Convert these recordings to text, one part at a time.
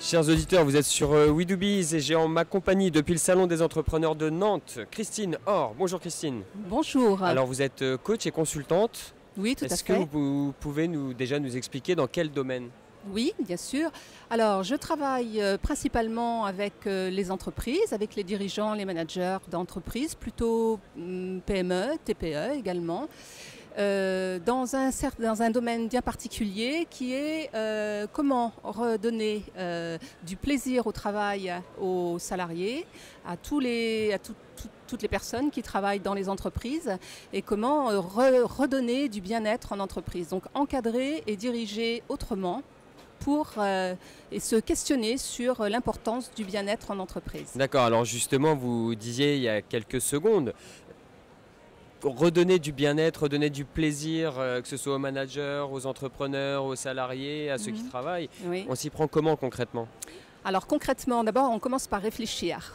Chers auditeurs, vous êtes sur We Do Biz et j'ai en ma compagnie depuis le Salon des entrepreneurs de Nantes, Christine Or. Bonjour Christine. Bonjour. Alors vous êtes coach et consultante. Oui, tout à fait. Est-ce que vous pouvez déjà nous expliquer dans quel domaine? Oui, bien sûr. Alors, je travaille principalement avec les entreprises, avec les dirigeants, les managers d'entreprises, plutôt PME, TPE également. Dans un domaine bien particulier qui est comment redonner du plaisir au travail aux salariés, à toutes les personnes qui travaillent dans les entreprises et comment redonner du bien-être en entreprise. Donc encadrer et diriger autrement et se questionner sur l'importance du bien-être en entreprise. D'accord, alors justement vous disiez il y a quelques secondes, redonner du bien-être, redonner du plaisir, que ce soit aux managers, aux entrepreneurs, aux salariés, à ceux qui travaillent. Oui. On s'y prend comment concrètement? Alors concrètement, d'abord on commence par réfléchir,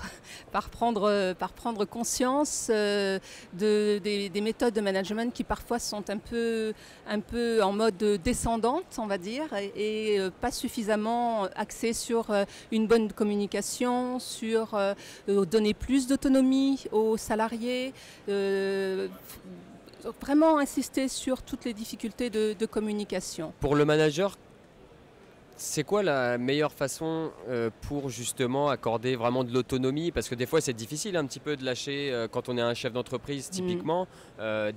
par prendre conscience des méthodes de management qui parfois sont un peu en mode descendante, on va dire, et pas suffisamment axées sur une bonne communication, sur donner plus d'autonomie aux salariés, vraiment insister sur toutes les difficultés de communication. Pour le manager, c'est quoi la meilleure façon pour justement accorder vraiment de l'autonomie? Parce que des fois c'est difficile un petit peu de lâcher quand on est un chef d'entreprise typiquement.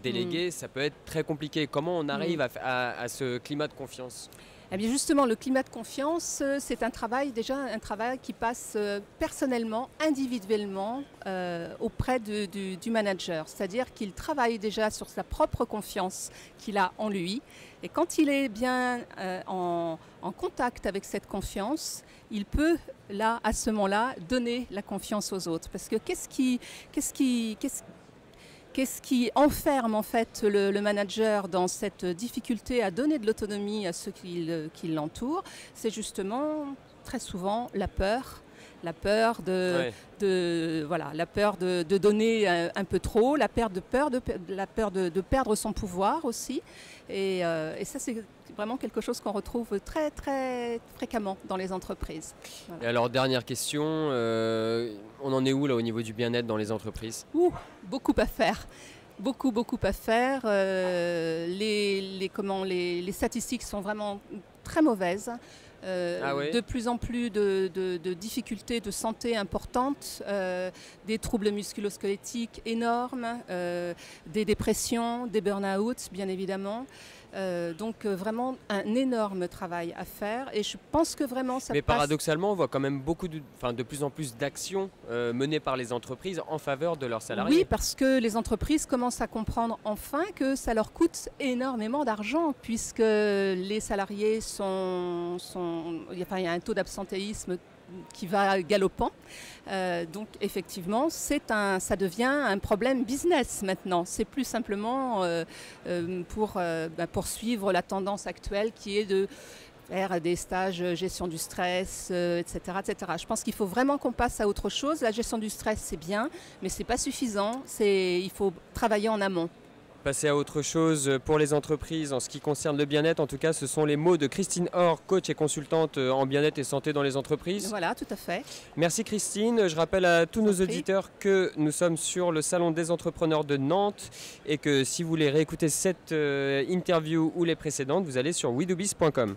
Déléguer, ça peut être très compliqué. Comment on arrive à ce climat de confiance? Eh bien justement, le climat de confiance, c'est un travail qui passe personnellement, individuellement auprès du manager. C'est-à-dire qu'il travaille déjà sur sa propre confiance qu'il a en lui. Et quand il est bien en contact avec cette confiance, il peut, là, à ce moment-là, donner la confiance aux autres. Parce que qu'est-ce qui enferme en fait le manager dans cette difficulté à donner de l'autonomie à ceux qui l'entourent? C'est justement très souvent la peur. La peur de donner un peu trop, la peur de perdre son pouvoir aussi. Et ça, c'est vraiment quelque chose qu'on retrouve très, très fréquemment dans les entreprises. Voilà. Et alors, dernière question, on en est où là au niveau du bien-être dans les entreprises? Beaucoup à faire. Beaucoup à faire. Les statistiques sont vraiment très mauvaises. De plus en plus de difficultés de santé importantes, des troubles musculo-squelettiques énormes, des dépressions, des burn-out bien évidemment. Donc vraiment un énorme travail à faire et je pense que vraiment ça passe... Mais paradoxalement, on voit quand même de plus en plus d'actions menées par les entreprises en faveur de leurs salariés. Oui, parce que les entreprises commencent à comprendre enfin que ça leur coûte énormément d'argent puisque les salariés il y a un taux d'absentéisme qui va galopant. Donc effectivement, ça devient un problème business maintenant. C'est plus simplement pour suivre la tendance actuelle qui est de faire des stages gestion du stress, etc., etc. Je pense qu'il faut vraiment qu'on passe à autre chose. La gestion du stress, c'est bien, mais ce n'est pas suffisant. Il faut travailler en amont. Passer à autre chose pour les entreprises en ce qui concerne le bien-être. En tout cas, ce sont les mots de Christine Or, coach et consultante en bien-être et santé dans les entreprises. Voilà, tout à fait. Merci Christine. Je rappelle à tous nos auditeurs que nous sommes sur le Salon des entrepreneurs de Nantes et que si vous voulez réécouter cette interview ou les précédentes, vous allez sur wedobiz.com.